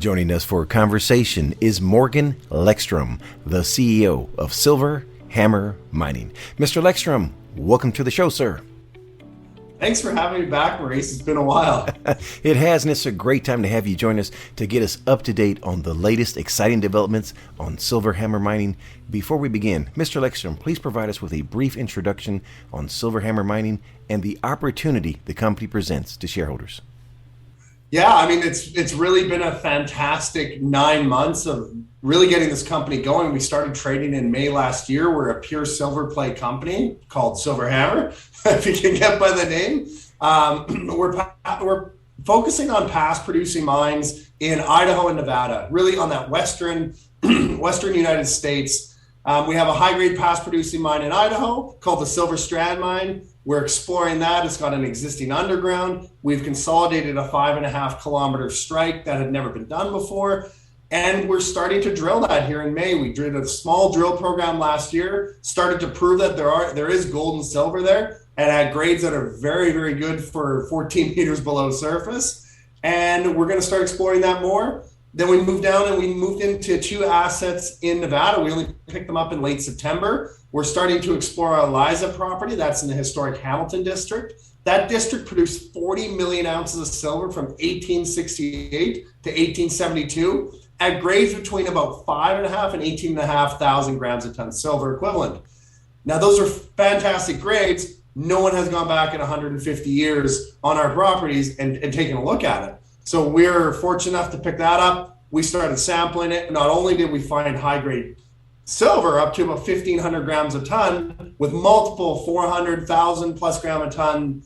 Joining us for a conversation is Morgan Lekstrom, the CEO of Silver HAMR Mining. Mr. Lekstrom, welcome to the show, sir. Thanks for having me back, Maurice. It's been a while. It has, and it's a great time to have you join us to get us up to date on the latest exciting developments on Silver HAMR Mining. Before we begin, Mr. Lekstrom, please provide us with a brief introduction on Silver HAMR Mining and the opportunity the company presents to shareholders. Yeah, I mean, it's really been a fantastic 9 months of really getting this company going. We started trading in May last year. We're a pure silver play company called Silver HAMR, if you can get by the name. We're focusing on past producing mines in Idaho and Nevada, really on that western United States. We have a high-grade past producing mine in Idaho called the Silver Strand Mine. We're exploring that. It's got an existing underground. We've consolidated a 5.5 kilometer strike that had never been done before. And we're starting to drill that here in May. We did a small drill program last year, started to prove that there is gold and silver there, and at grades that are very, very good for 14 meters below surface. And we're going to start exploring that more. Then we moved down and we moved into 2 assets in Nevada. We only picked them up in late September. We're starting to explore our Liza property. That's in the historic Hamilton district. That district produced 40 million ounces of silver from 1868 to 1872 at grades between about 5.5 and 18.5 thousand grams a ton silver equivalent. Now, those are fantastic grades. No one has gone back in 150 years on our properties and taken a look at it. So we're fortunate enough to pick that up. We started sampling it. Not only did we find high-grade silver up to about 1,500 grams a ton with multiple 400,000 plus gram a ton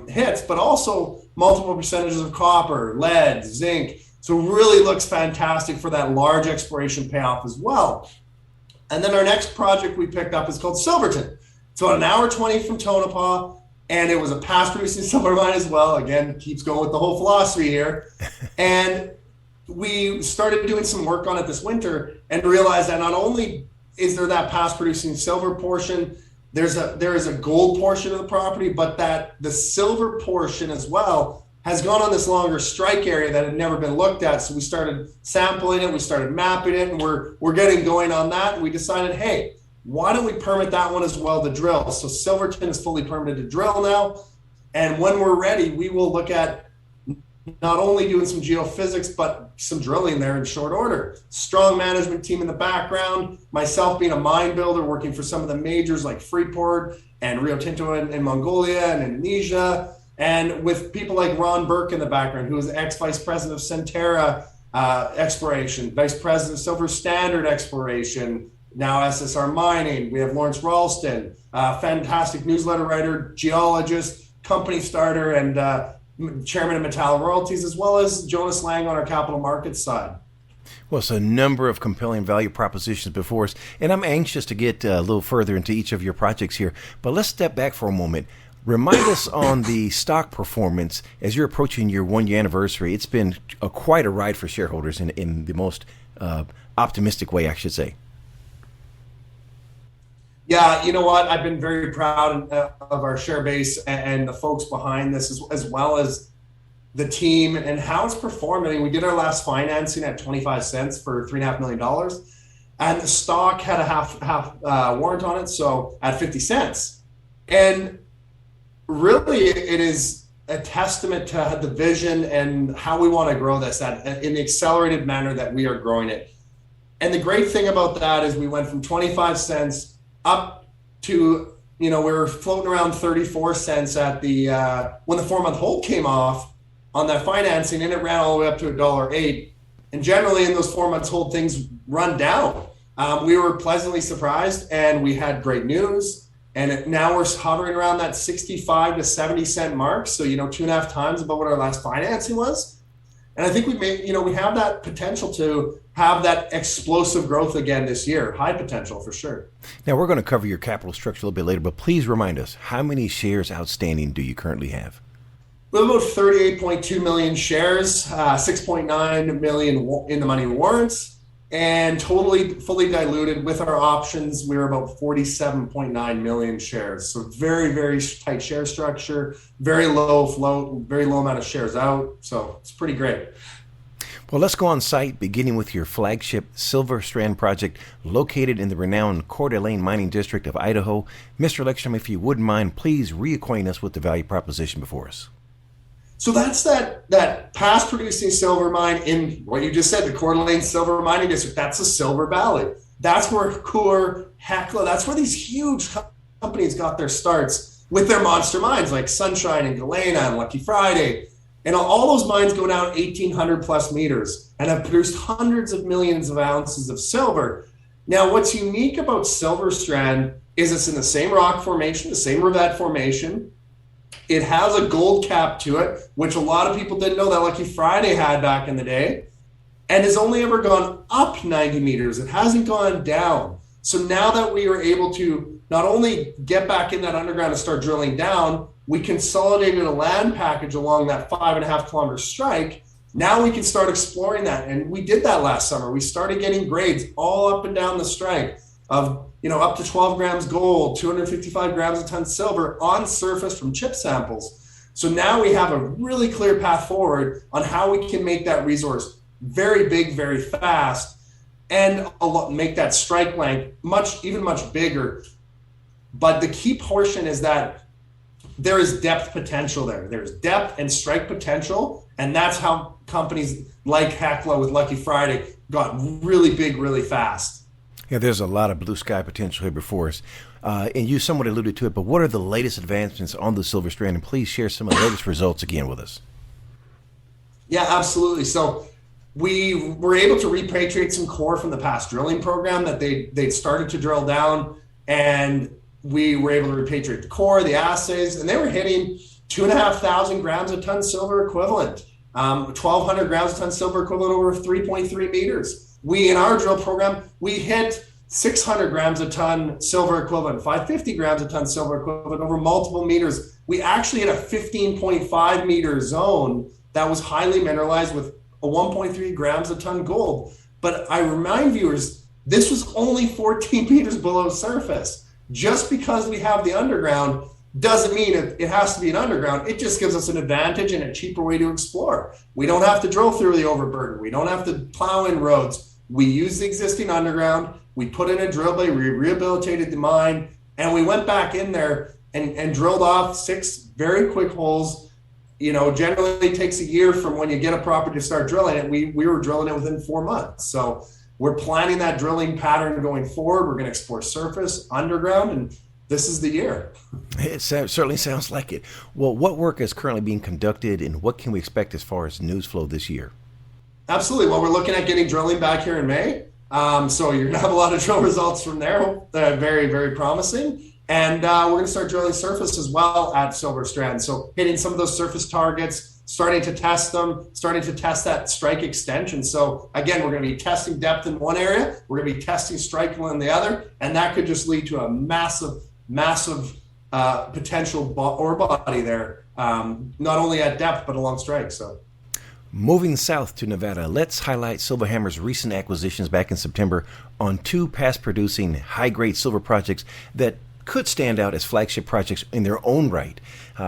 hits, but also multiple percentages of copper, lead, zinc. So it really looks fantastic for that large exploration payoff as well. And then our next project we picked up is called Silverton. It's about an hour 20 from Tonopah. And it was a past producing silver mine as well. Again, keeps going with the whole philosophy here. And we started doing some work on it this winter and realized that not only is there that past producing silver portion, there is a gold portion of the property, but that the silver portion as well has gone on this longer strike area that had never been looked at. So we started sampling it, we started mapping it, and we're getting going on that. And we decided, hey, why don't we permit that one as well to drill? So Silverton is fully permitted to drill now. And when we're ready, we will look at not only doing some geophysics, but some drilling there in short order. Strong management team in the background, myself being a mine builder, working for some of the majors like Freeport and Rio Tinto in Mongolia and Indonesia, and with people like Ron Burke in the background, who is ex-vice president of Centerra Exploration, vice president of Silver Standard Exploration, now SSR Mining. We have Lawrence Ralston, fantastic newsletter writer, geologist, company starter, and chairman of Metal Royalties, as well as Jonas Lang on our capital markets side. Well, it's a number of compelling value propositions before us, and I'm anxious to get a little further into each of your projects here. But let's step back for a moment. Remind us on the stock performance as you're approaching your 1-year anniversary. It's been quite a ride for shareholders in the most optimistic way, I should say. Yeah, you know what? I've been very proud of our share base and the folks behind this, as well as the team and how it's performing. We did our last financing at 25 cents for $3.5 million, and the stock had a half warrant on it, so at 50 cents. And really, it is a testament to the vision and how we want to grow this in the accelerated manner that we are growing it. And the great thing about that is we went from 25 cents up to, we were floating around 34 cents at the when the 4-month hold came off on that financing, and it ran all the way up to $1.08. And generally in those 4 months hold, things run down. We were pleasantly surprised, and we had great news. And now we're hovering around that 65 to 70 cent mark. So, 2.5 times above what our last financing was. And I think we have that potential to have that explosive growth again this year. High potential for sure. Now, we're going to cover your capital structure a little bit later, but please remind us, how many shares outstanding do you currently have? We have about 38.2 million shares, 6.9 million in the money warrants, and totally fully diluted with our options, we're about 47.9 million shares. So very, very tight share structure, very low float, very low amount of shares out. So it's pretty great. Well, let's go on site, beginning with your flagship Silver Strand project located in the renowned Coeur mining district of Idaho. Mr. Lekstrom, if you wouldn't mind, please reacquaint us with the value proposition before us. So that's that past producing silver mine in what you just said, the Coeur Silver Mining District. That's the Silver Valley. That's where Coeur, Hecla, that's where these huge companies got their starts with their monster mines like Sunshine and Galena and Lucky Friday. And all those mines go down 1,800 plus meters and have produced hundreds of millions of ounces of silver. Now, what's unique about Silver Strand is it's in the same rock formation, the same Revette formation. It has a gold cap to it, which a lot of people didn't know that Lucky Friday had back in the day, and has only ever gone up 90 meters. It hasn't gone down. So now that we are able to not only get back in that underground and start drilling down, we consolidated a land package along that 5.5 kilometer strike. Now we can start exploring that. And we did that last summer. We started getting grades all up and down the strike of, up to 12 grams gold, 255 grams a ton silver on surface from chip samples. So now we have a really clear path forward on how we can make that resource very big, very fast, and make that strike length much bigger. But the key portion is that there is depth potential there. There's depth and strike potential, and that's how companies like Hecla with Lucky Friday got really big, really fast. Yeah, there's a lot of blue sky potential here before us. And you somewhat alluded to it, but what are the latest advancements on the Silver Strand? And please share some of the latest results again with us. Yeah, absolutely. So we were able to repatriate some core from the past drilling program that they'd started to drill down, and we were able to repatriate the core, the assays, and they were hitting 2,500 grams a ton silver equivalent, 1,200 grams a ton silver equivalent over 3.3 meters. In our drill program, we hit 600 grams a ton silver equivalent, 550 grams a ton silver equivalent over multiple meters. We actually hit a 15.5 meter zone that was highly mineralized with a 1.3 grams a ton gold. But I remind viewers, this was only 14 meters below surface. Just because we have the underground doesn't mean it has to be an underground. It just gives us an advantage and a cheaper way to explore. We don't have to drill through the overburden. We don't have to plow in roads. We use the existing underground. We put in a drill bay, we rehabilitated the mine, and we went back in there and drilled off 6 very quick holes. Generally it takes a year from when you get a property to start drilling it. We were drilling it within 4 months. So we're planning that drilling pattern going forward. We're going to explore surface, underground, and this is the year. It certainly sounds like it. Well, what work is currently being conducted, and what can we expect as far as news flow this year? Absolutely. Well, we're looking at getting drilling back here in May. So you're going to have a lot of drill results from there. They're very, very promising. And we're going to start drilling surface as well at Silver Strand. So hitting some of those surface targets, starting to test them, starting to test that strike extension. So again, we're going to be testing depth in one area, we're going to be testing strike in the other, and that could just lead to a massive potential ore body there, not only at depth, but along strike. So moving south to Nevada, let's highlight Silver Hammer's recent acquisitions back in September on 2 past producing high-grade silver projects that could stand out as flagship projects in their own right.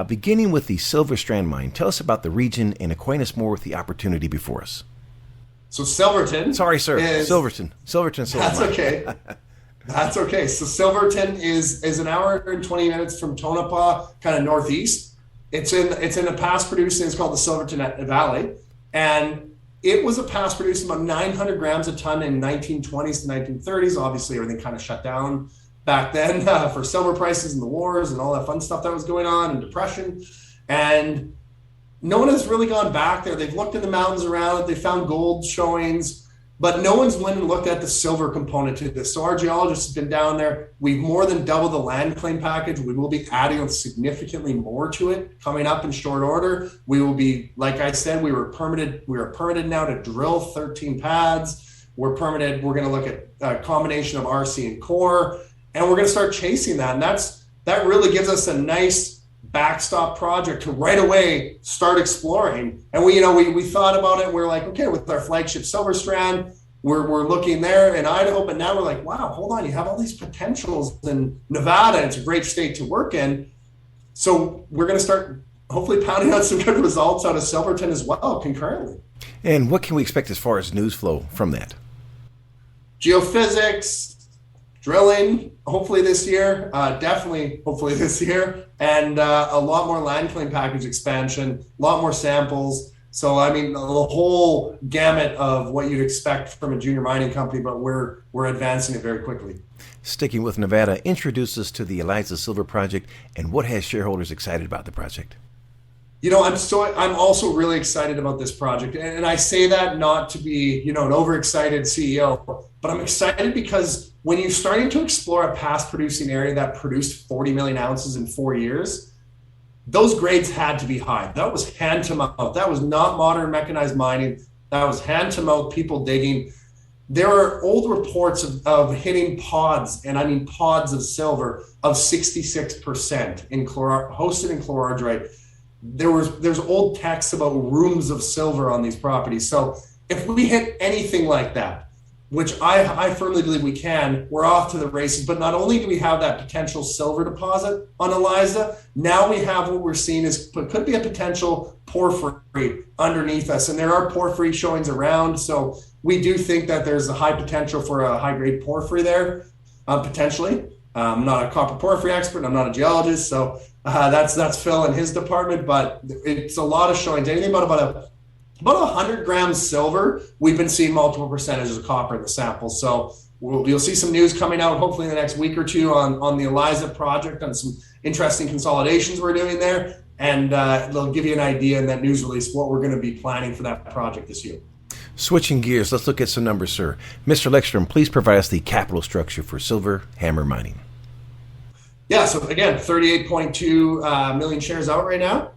Beginning with the Silver Strand Mine, tell us about the region and acquaint us more with the opportunity before us. So Silverton. Sorry, sir. Silverton Silver That's Mine. Okay. That's okay. So Silverton is an hour and 20 minutes from Tonopah, kind of northeast. It's in a past producing. It's called the Silverton Valley, and it was a past producing about 900 grams a ton in 1920s to 1930s. Obviously, everything kind of shut down back then for silver prices and the wars and all that fun stuff that was going on and depression. And no one has really gone back there. They've looked in the mountains around it. They found gold showings, but no one's went and looked at the silver component to this. So our geologist has been down there. We've more than doubled the land claim package. We will be adding significantly more to it coming up in short order. We will be, like I said, we are permitted now to drill 13 pads. We're permitted. We're going to look at a combination of RC and core. And we're going to start chasing that. And that really gives us a nice backstop project to right away start exploring. And we thought about it. We're like, okay, with our flagship Silver Strand, we're looking there in Idaho, but now we're like, wow, hold on, you have all these potentials in Nevada. And it's a great state to work in. So we're going to start hopefully pounding out some good results out of Silverton as well concurrently. And what can we expect as far as news flow from that? Geophysics, drilling, hopefully this year, definitely hopefully this year, and a lot more land claim package expansion, a lot more samples. So, I mean, the whole gamut of what you'd expect from a junior mining company, but we're advancing it very quickly. Sticking with Nevada, introduce us to the Eliza Silver project and what has shareholders excited about the project. You know, I'm also really excited about this project. And I say that not to be, an overexcited CEO, but I'm excited because when you're starting to explore a past producing area that produced 40 million ounces in 4 years, those grades had to be high. That was hand to mouth. That was not modern mechanized mining. That was hand to mouth, people digging. There are old reports of hitting pods, and I mean pods of silver of 66% hosted in chlorargite. There's old texts about rooms of silver on these properties. So if we hit anything like that, which I firmly believe we can, we're off to the races. But not only do we have that potential silver deposit on Eliza, now we have what we're seeing could be a potential porphyry underneath us. And there are porphyry showings around. So we do think that there's a high potential for a high-grade porphyry there, potentially. I'm not a copper porphyry expert. I'm not a geologist. So that's Phil and his department. But it's a lot of showings. Anything about 100 grams silver, we've been seeing multiple percentages of copper in the sample. So you'll see some news coming out hopefully in the next week or two on the Eliza project, on some interesting consolidations we're doing there. And they'll give you an idea in that news release what we're going to be planning for that project this year. Switching gears, let's look at some numbers, sir. Mr. Lekstrom, please provide us the capital structure for Silver HAMR Mining. Yeah, so again, 38.2 million shares out right now,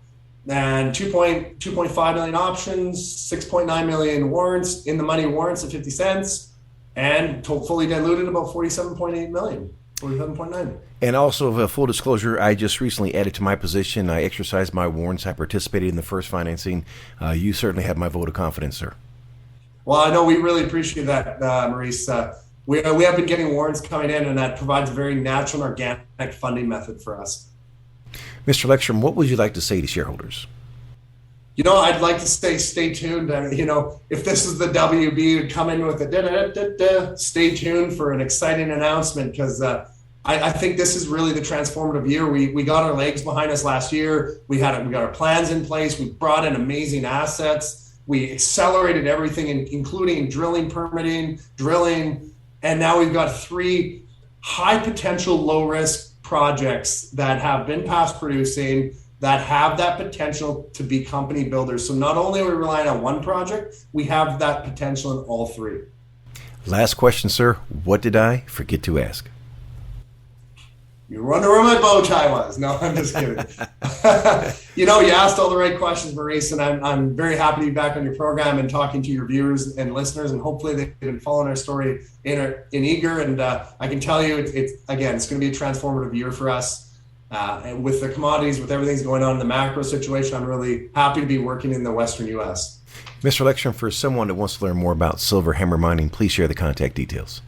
and 2.5 million options, 6.9 million warrants, in the money warrants at 50 cents, and fully diluted about 47.8 million, 47.9. And also, full disclosure, I just recently added to my position. I exercised my warrants. I participated in the first financing. You certainly have my vote of confidence, sir. Well, I know we really appreciate that, Maurice. We have been getting warrants coming in, and that provides a very natural and organic funding method for us. Mr. Lekstrom, what would you like to say to shareholders? I'd like to say stay tuned. If this is the WB, come in with a stay tuned for an exciting announcement, because I think this is really the transformative year. We got our legs behind us last year. We got our plans in place. We brought in amazing assets. We accelerated everything, including drilling, permitting, and now we've got 3 high potential, low risk projects that have been past producing, that have that potential to be company builders. So not only are we relying on one project, we have that potential in all 3. Last question, sir. What did I forget to ask? You wonder where my bow tie was. No, I'm just kidding. You asked all the right questions, Maurice, and I'm very happy to be back on your program and talking to your viewers and listeners, and hopefully they've been following our story in eager. And I can tell you, it's going to be a transformative year for us. And with the commodities, with everything's going on in the macro situation, I'm really happy to be working in the Western U.S. Mr. Lekstrom, for someone that wants to learn more about Silver HAMR Mining, please share the contact details.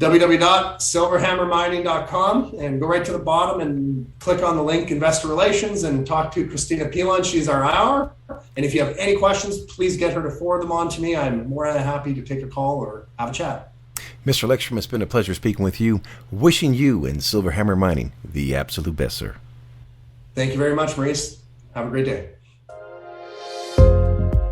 www.silverhammermining.com, and go right to the bottom and click on the link Investor Relations and talk to Christina Pilon. She's our IR. And if you have any questions, please get her to forward them on to me. I'm more than happy to take a call or have a chat. Mr. Lekstrom, it's been a pleasure speaking with you. Wishing you and Silver HAMR Mining the absolute best, sir. Thank you very much, Maurice. Have a great day.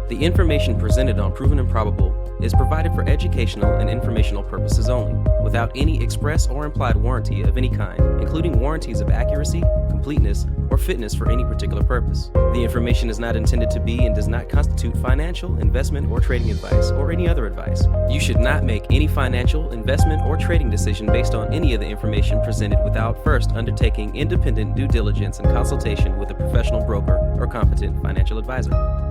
The information presented on Proven and Probable is provided for educational and informational purposes only, without any express or implied warranty of any kind, including warranties of accuracy, completeness, or fitness for any particular purpose. The information is not intended to be and does not constitute financial, investment, or trading advice, or any other advice. You should not make any financial, investment, or trading decision based on any of the information presented without first undertaking independent due diligence and consultation with a professional broker or competent financial advisor.